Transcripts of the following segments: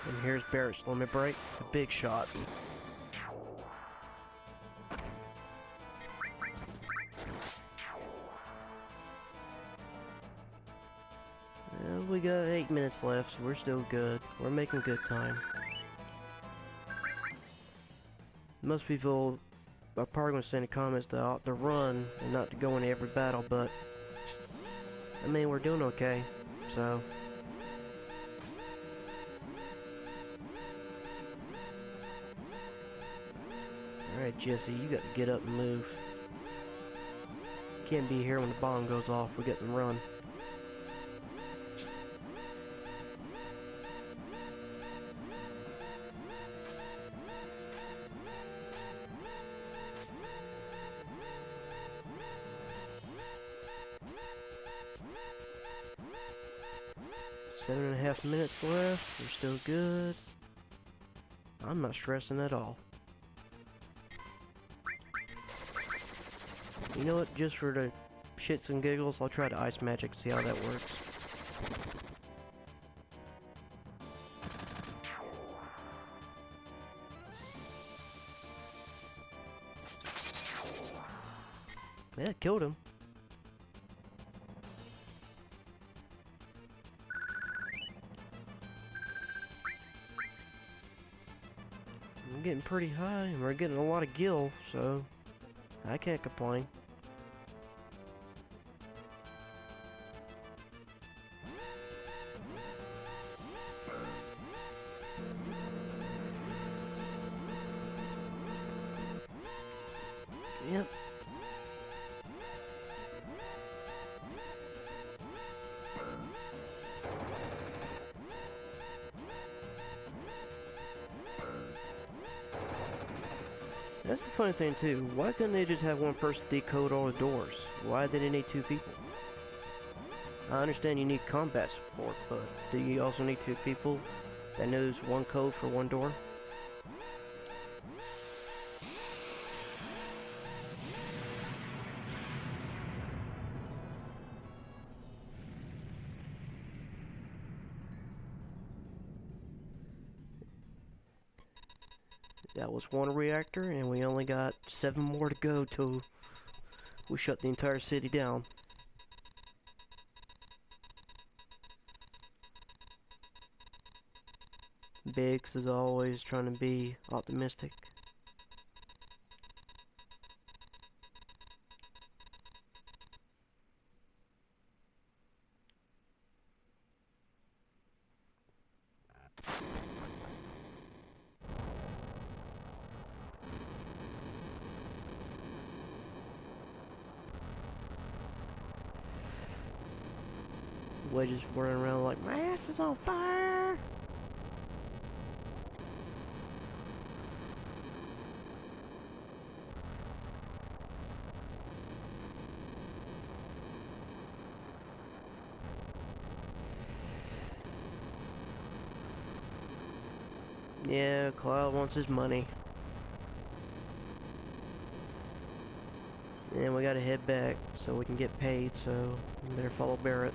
And here's Barrett's limit break, a big shot. We got 8 minutes left, so we're still good. We're making good time. Most people are probably going to say in the comments to run and not to go into every battle, but I mean, we're doing okay, so. Alright, Jesse, you got to get up and move. Can't be here when the bomb goes off. We got to run. Seven and a half minutes left. We're still good. I'm not stressing at all. You know what? Just for the shits and giggles, I'll try the ice magic, see how that works. Yeah, it killed him. I'm getting pretty high, and we're getting a lot of gil, so I can't complain. Yep. That's the funny thing too. Why couldn't they just have one person decode all the doors? Why did they need two people? I understand you need combat support, but do you also need two people that knows one code for one door? That was one reactor, and we only got 7 more to go till we shut the entire city down. Biggs is always trying to be optimistic. Wedge is running around like, my ass is on fire! Yeah, Cloud wants his money. And we gotta head back so we can get paid, so we better follow Barrett.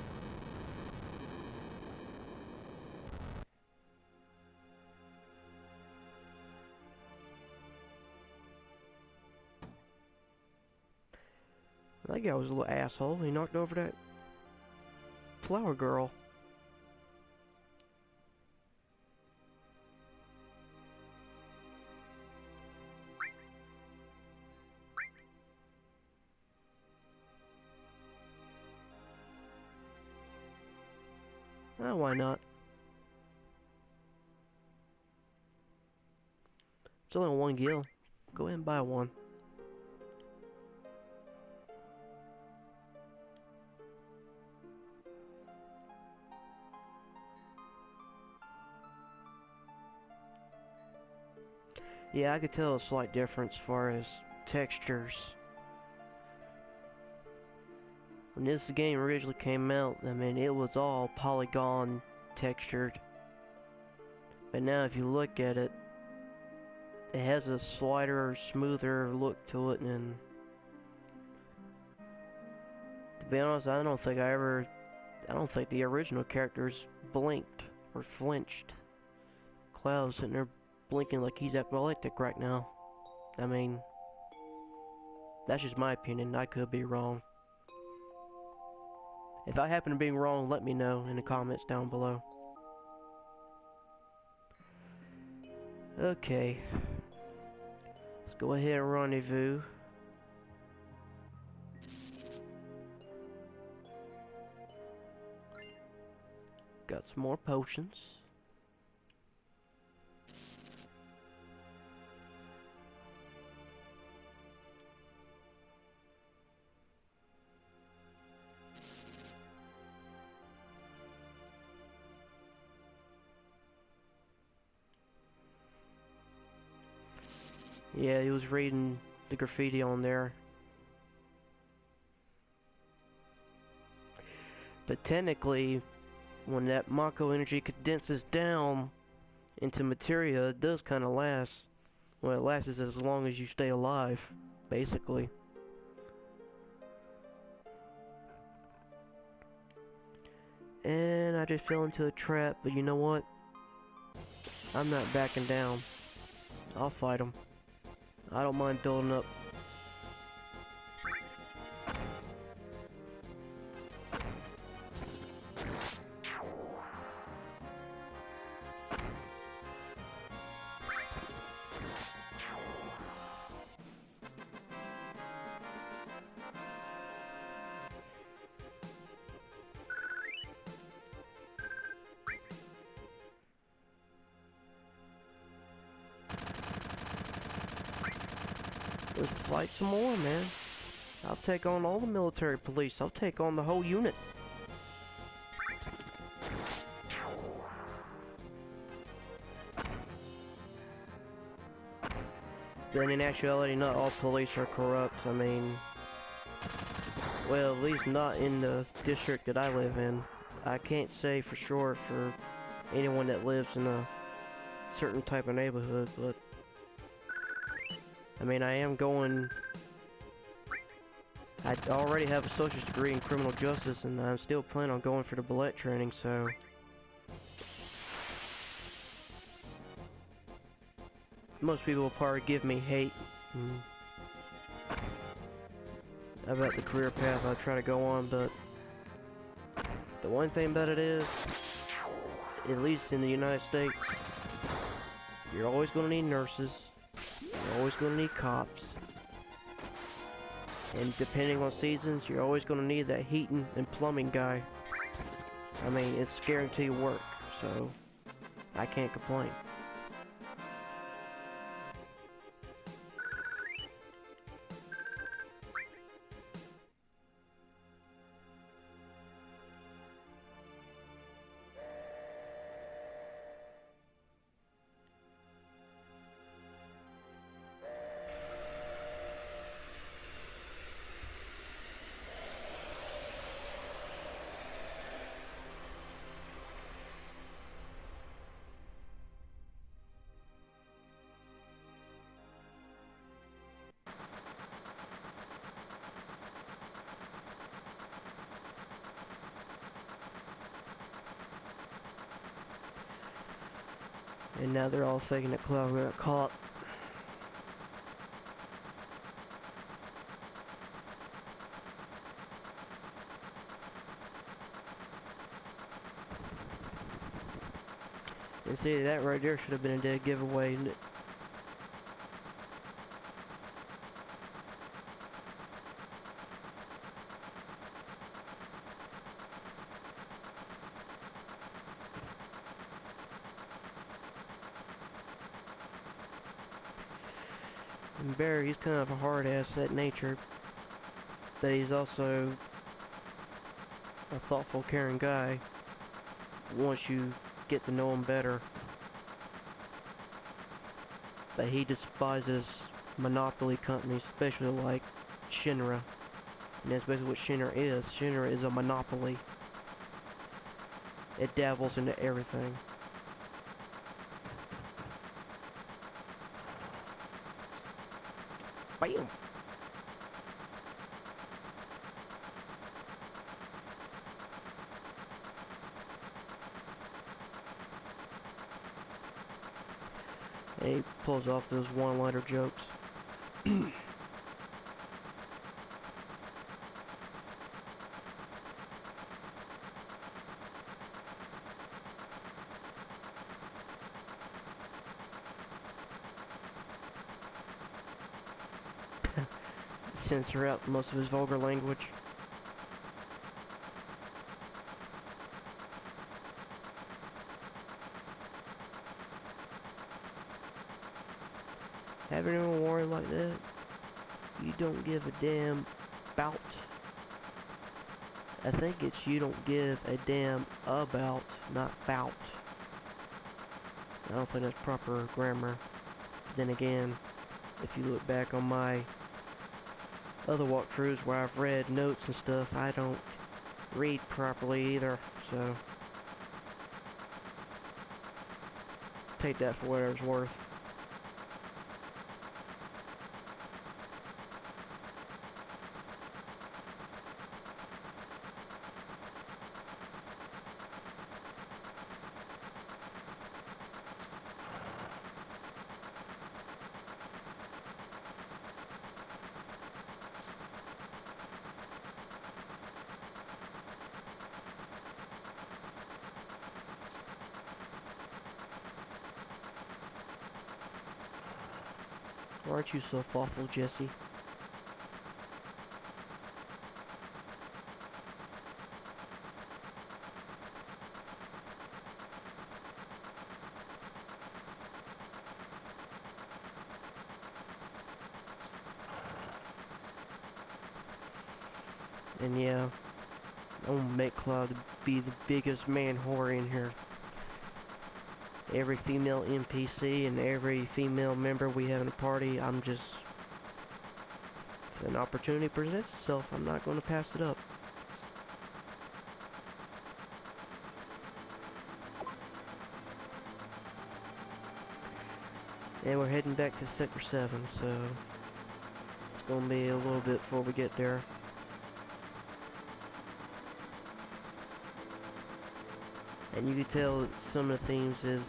That guy was a little asshole. He knocked over that flower girl. Oh, why not? It's only 1 gil. Go ahead and buy one. Yeah, I could tell a slight difference as far as textures. When this game originally came out, I mean, it was all polygon textured. But now if you look at it, it has a slighter, smoother look to it, and to be honest, I don't think the original characters blinked or flinched. Cloud sitting there blinking like he's epileptic right now. I mean, that's just my opinion. I could be wrong. If I happen to be wrong, let me know in the comments down below. Okay. Let's go ahead and rendezvous. Got some more potions. Yeah, he was reading the graffiti on there. But technically, when that Mako energy condenses down into materia, it does kind of last. Well, it lasts as long as you stay alive, basically. And I just fell into a trap, but you know what? I'm not backing down. I'll fight him. I don't mind building up. Let's fight some more, man. I'll take on all the military police. I'll take on the whole unit. Then in actuality, not all police are corrupt. I mean, well, at least not in the district that I live in. I can't say for sure for anyone that lives in a certain type of neighborhood, but I mean, I am going... I already have a associate's degree in criminal justice, and I'm still planning on going for the ballet training, so... Most people will probably give me hate about the career path I try to go on, but... The one thing about it is, at least in the United States, you're always going to need nurses. You're always going to need cops. And depending on seasons, you're always going to need that heating and plumbing guy. I mean, it's guaranteed work, so I can't complain. And now they're all thinking that Cloud got caught. And see, that right there should have been a dead giveaway, isn't it? And Barry, he's kind of a hard ass at nature, but he's also a thoughtful, caring guy once you get to know him better. But he despises monopoly companies, especially like Shinra. And that's basically what Shinra is. Shinra is a monopoly. It dabbles into everything. Bam! And he pulls off those one-liner jokes. Censor out most of his vulgar language. Have anyone worry like that? You don't give a damn about. I think it's you don't give a damn about, not bout. I don't think that's proper grammar. Then again, if you look back on my other walkthroughs where I've read notes and stuff, I don't read properly either, so take that for whatever it's worth. Why aren't you so thoughtful, Jesse? And yeah, I'm gonna make Cloud be the biggest man whore in here. Every female NPC and every female member we have in a party, I'm just... if an opportunity presents itself, I'm not going to pass it up. And we're heading back to Sector 7, so... it's going to be a little bit before we get there. And you can tell that some of the themes is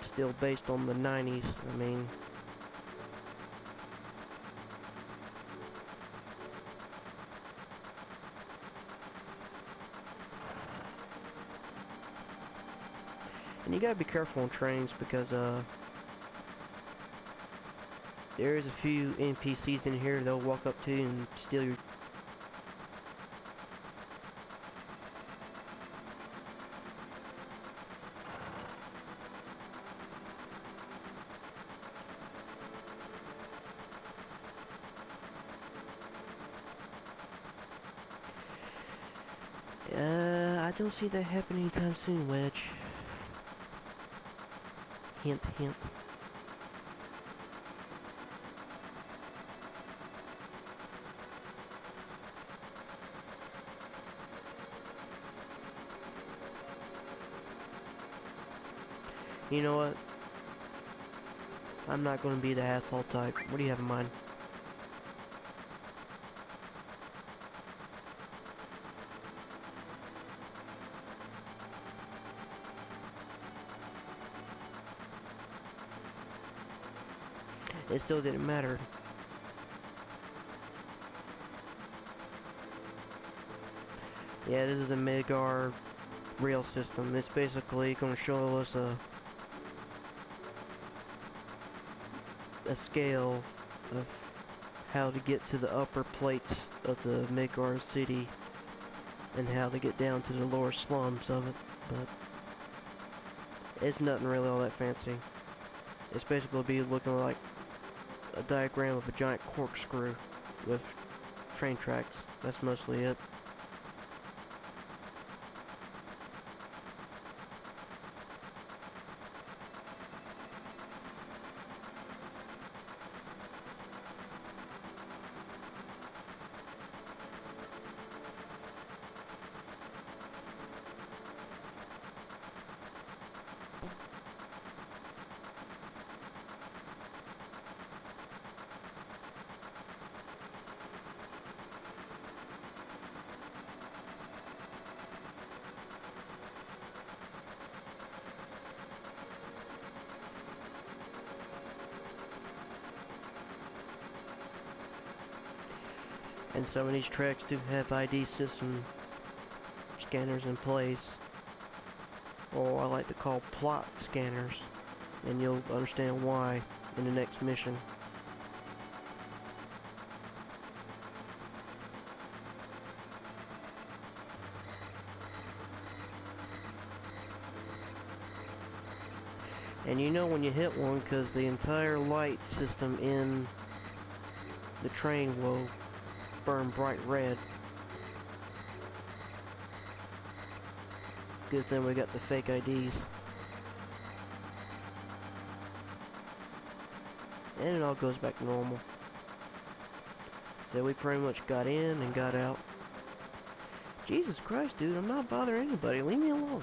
still based on the 90s. I mean, and you gotta be careful on trains because there is a few NPCs in here they'll walk up to you and steal your... I don't see that happening anytime soon, Wedge. Hint, hint. You know what? I'm not going to be the asshole type. What do you have in mind? It still didn't matter. Yeah, this is a Midgar rail system. It's basically going to show us a scale of how to get to the upper plates of the Midgar city and how to get down to the lower slums of it, but it's nothing really all that fancy. It's basically be looking like a diagram of a giant corkscrew with train tracks. That's mostly it. And some of these tracks do have ID system scanners in place, or I like to call plot scanners, and you'll understand why in the next mission. And you know when you hit one, because the entire light system in the train will burn bright red. Good thing we got the fake IDs. And it all goes back to normal. So we pretty much got in and got out. Jesus Christ, dude, I'm not bothering anybody. Leave me alone.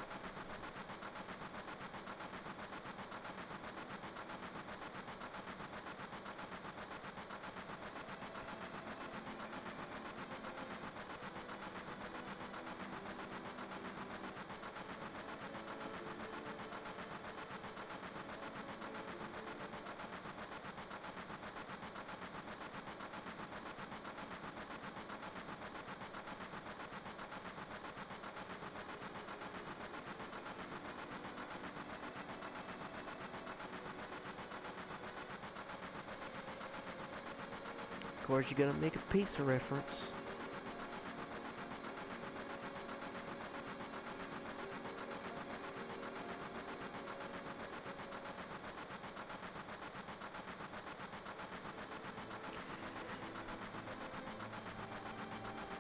Of course, you're gonna make a pizza reference.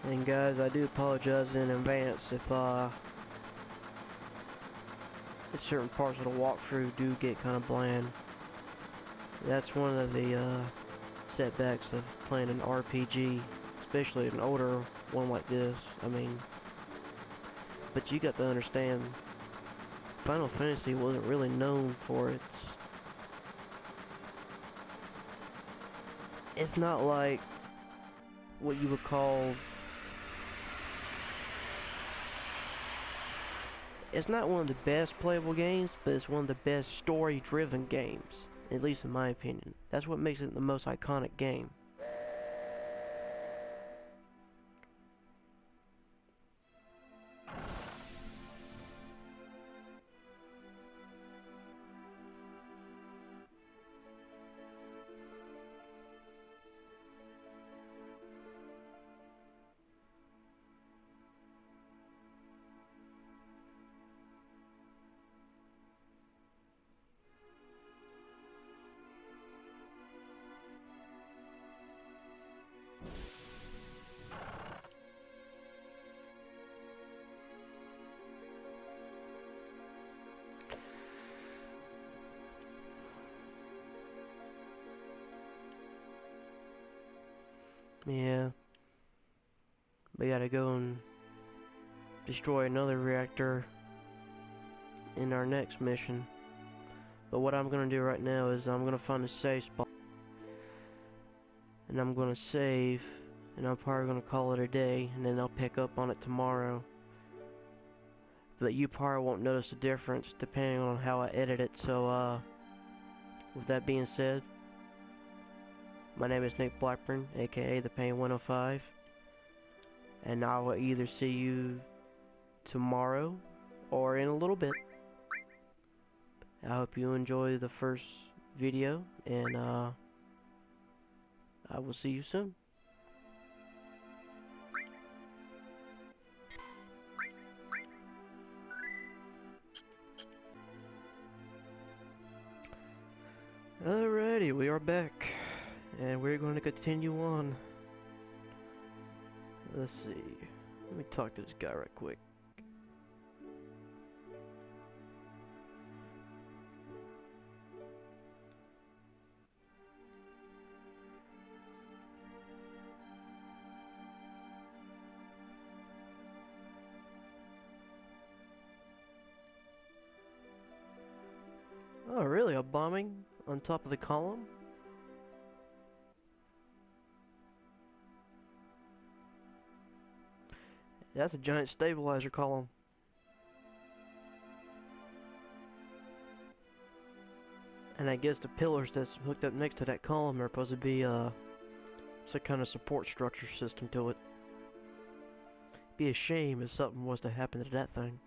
And guys, I do apologize in advance if certain parts of the walkthrough do get kind of bland. That's one of the setbacks of playing an RPG, especially an older one like this. I mean, but you got to understand, Final Fantasy wasn't really known for it's not like what you would call, it's not one of the best playable games, but it's one of the best story-driven games, at least in my opinion. That's what makes it the most iconic game. Yeah. We gotta go and destroy another reactor in our next mission. But what I'm gonna do right now is I'm gonna find a safe spot. And I'm gonna save. And I'm probably gonna call it a day. And then I'll pick up on it tomorrow. But you probably won't notice the difference depending on how I edit it. So, with that being said, my name is Nick Blackburn, aka The Pain 105, and I will either see you tomorrow or in a little bit. I hope you enjoy the first video, and I will see you soon. Alrighty, we are back. And we're going to continue on. Let's see. Let me talk to this guy right quick. Oh, really? A bombing on top of the column? That's a giant stabilizer column. And I guess the pillars that's hooked up next to that column are supposed to be some kind of support structure system to it. Be a shame if something was to happen to that thing.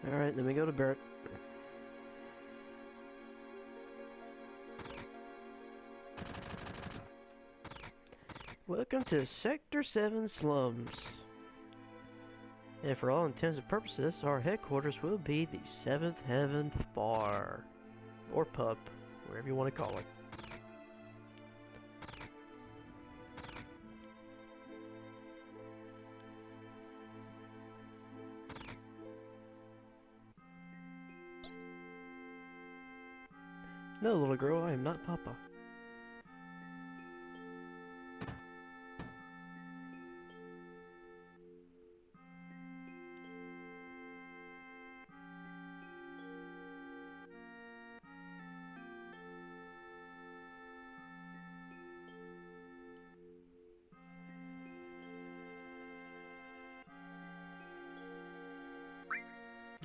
Alright, then we go to Barrett. Welcome to Sector 7 Slums. And for all intents and purposes, our headquarters will be the 7th Heaven Bar. Or pub, wherever you want to call it. No, little girl, I am not Papa.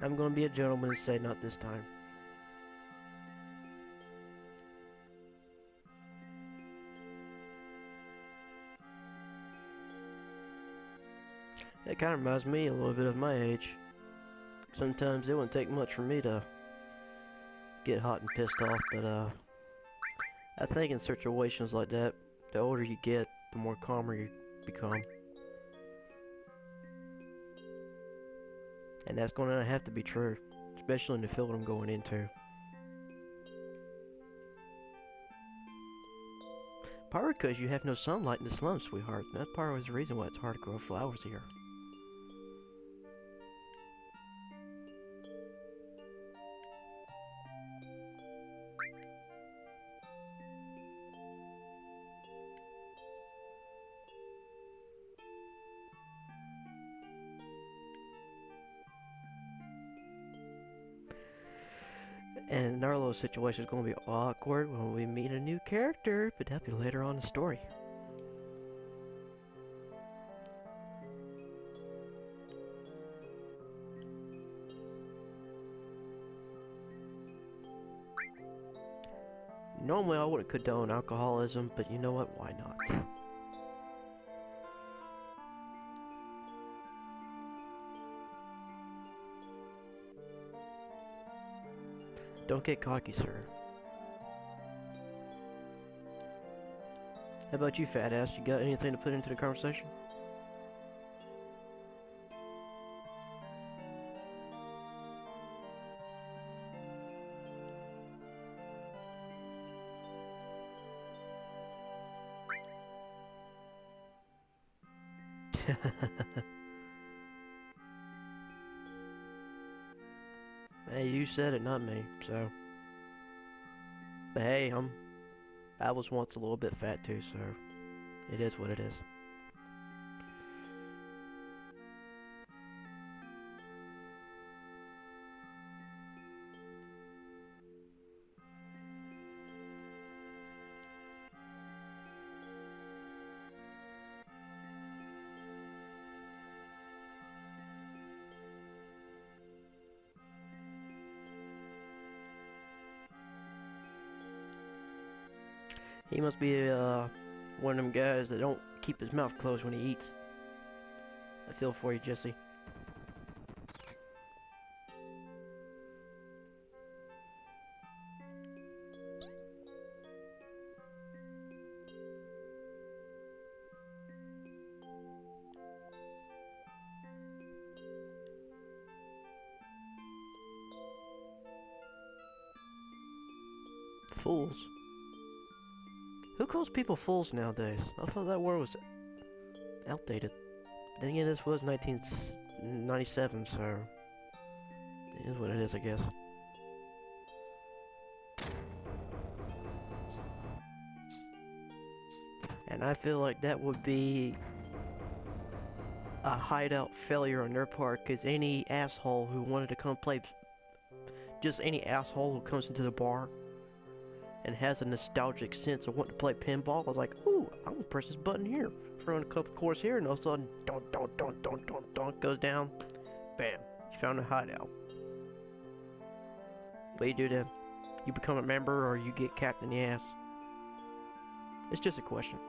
I'm going to be a gentleman and say not this time. That kind of reminds me a little bit of my age. Sometimes it wouldn't take much for me to get hot and pissed off, but I think in situations like that, the older you get, the more calmer you become. And that's going to have to be true, especially in the field I'm going into. Probably because you have no sunlight in the slums, sweetheart. That's part of the reason why it's hard to grow flowers here. And our little situation is going to be awkward when we meet a new character, but that'll be later on in the story. Normally I wouldn't condone alcoholism, but you know what? Why not? Don't get cocky, sir. How about you, fat ass? You got anything to put into the conversation? Hey, you said it, not me, so. But hey, I was once a little bit fat too, so it is what it is. He must be one of them guys that don't keep his mouth closed when he eats. I feel for you, Jesse. Fools. Who calls people fools nowadays? I thought that word was outdated. Then again, this was 1997, so it is what it is, I guess. And I feel like that would be a hideout failure on their part, because any asshole who wanted to come play, just any asshole who comes into the bar and has a nostalgic sense of wanting to play pinball. I was like, ooh, I'm gonna press this button here, throw in a couple chords here, and all of a sudden, don't goes down. Bam, you found a hideout. What do you do then? You become a member or you get capped in the ass? It's just a question.